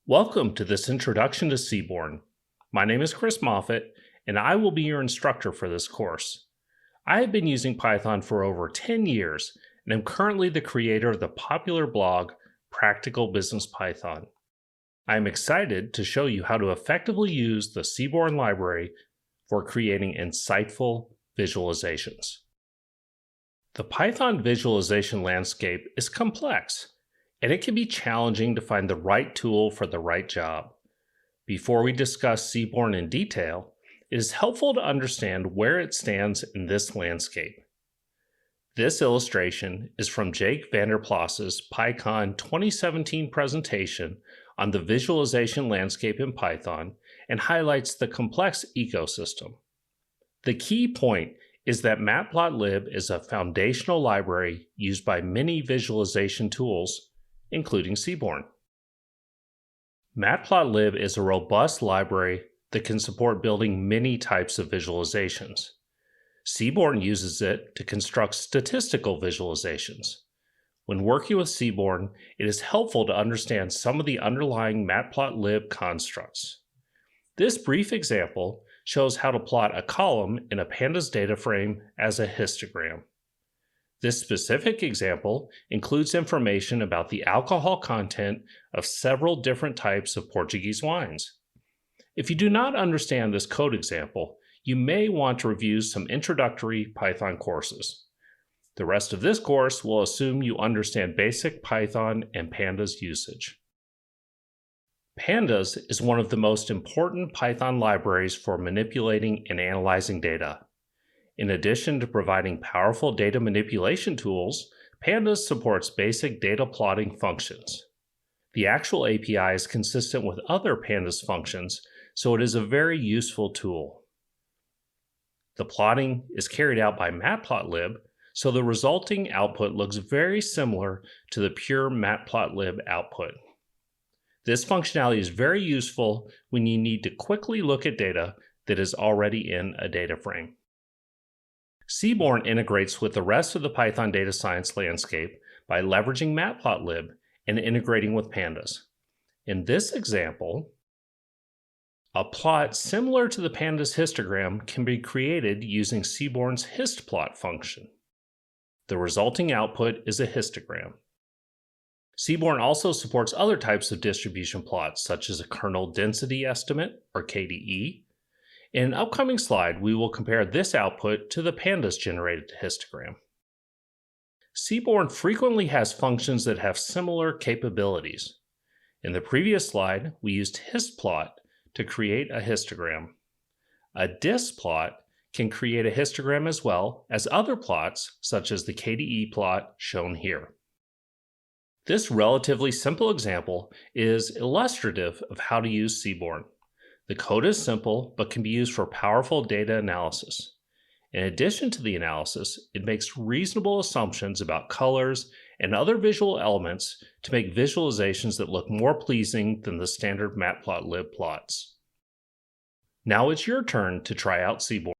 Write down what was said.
Welcome to this introduction to Seaborn. My name is Chris Moffett, and I will be your instructor for this course. I have been using Python for over 10 years, and am currently the creator of the popular blog Practical Business Python. I am excited to show you how to effectively use the Seaborn library for creating insightful visualizations. The Python visualization landscape is complex, and it can be challenging to find the right tool for the right job. Before we discuss Seaborn in detail, it is helpful to understand where it stands in this landscape. This illustration is from Jake Vanderplas's PyCon 2017 presentation on the visualization landscape in Python and highlights the complex ecosystem. The key point is that Matplotlib is a foundational library used by many visualization tools, including Seaborn. Matplotlib is a robust library that can support building many types of visualizations. Seaborn uses it to construct statistical visualizations. When working with Seaborn, it is helpful to understand some of the underlying Matplotlib constructs. This brief example shows how to plot a column in a pandas data frame as a histogram. This specific example includes information about the alcohol content of several different types of Portuguese wines. If you do not understand this code example, you may want to review some introductory Python courses. The rest of this course will assume you understand basic Python and pandas usage. Pandas is one of the most important Python libraries for manipulating and analyzing data. In addition to providing powerful data manipulation tools, Pandas supports basic data plotting functions. The actual API is consistent with other Pandas functions, so it is a very useful tool. The plotting is carried out by Matplotlib, so the resulting output looks very similar to the pure Matplotlib output. This functionality is very useful when you need to quickly look at data that is already in a data frame. Seaborn integrates with the rest of the Python data science landscape by leveraging Matplotlib and integrating with pandas. In this example, a plot similar to the pandas histogram can be created using Seaborn's histplot function. The resulting output is a histogram. Seaborn also supports other types of distribution plots, such as a kernel density estimate, or KDE. In an upcoming slide, we will compare this output to the pandas-generated histogram. Seaborn frequently has functions that have similar capabilities. In the previous slide, we used histplot to create a histogram. A displot can create a histogram as well as other plots, such as the KDE plot shown here. This relatively simple example is illustrative of how to use Seaborn. The code is simple, but can be used for powerful data analysis. In addition to the analysis, it makes reasonable assumptions about colors and other visual elements to make visualizations that look more pleasing than the standard Matplotlib plots. Now it's your turn to try out Seaborn.